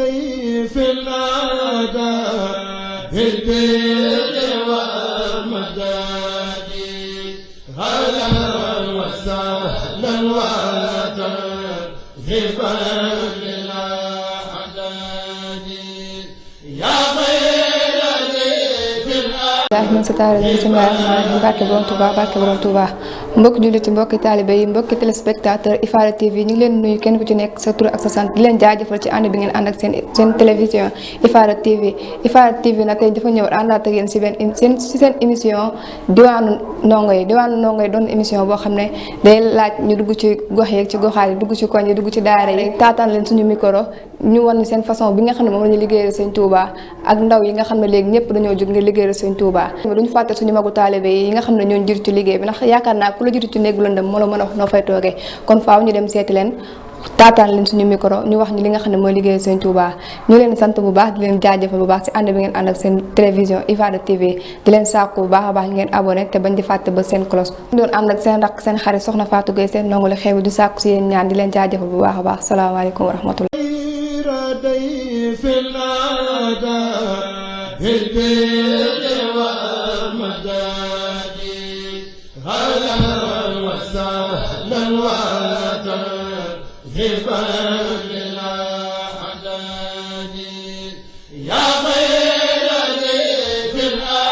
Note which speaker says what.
Speaker 1: ضيف الأداء بالبر والمداد هلا وسهلا وترحبا للأعداد يا خير ضيف الأداء
Speaker 2: من ستار bismillah barke borom Touba barke borom Touba mbokki julliti mbokki taalibe yi mbokki téléspectateur IFARA TV ñu ngi leen nuyu kenn ku ci nekk sa tur ak sa sant di leen jaajëfal ci ànd bi ngeen ànd ak seen télévision IFARA TV IFARA TV nag tey dafa ñëw àndaat ak yéen si seen émission diwaanu ndongo yi doon émission boo xam ne day laaj ñu dugg ci gox yeeg ci goxaat yi dugg ci koñ yi dugg ci daara yi taataan leen suñu micro ñu wan seen façon bi nga xam ne moom la ñu liggéeyal Sëñ Touba ak ndaw yi nga xam ne léegi ñëpp dañoo jóg ngir liggéeyal Sëñ Touba duñu fàtte suñu magu taalibe yi nga xam ne ñoo jiitu ci liggéey bi ndax yaakaar naa ku la jiitu ci néegu lëndëm moo la mën a wax noo fay toogee kon faaw ñu dem seeti leen taataan leen suñu micro ñu wax ñu li nga xam ne mooy liggéeyal Sëñ Touba ñu leen sant bu baax di leen jaajëfal bu baax ci ànd bi ngeen ànd ak seen télévision IFARA TV di leen sàkku bu baax a baax ngeen abonné te bañ di fàtte ba seen cloche ñu doon ànd ak seen rakk seen xarit soxna Fatou Gueye seen ndongo li xew di sàkku si yéen ñaan di leen jaajëfal bu baax a baax salaamaaleykum wa rahmatullah
Speaker 1: ضيف الأداء بالبر والمداد هلا وسهلا وترحبا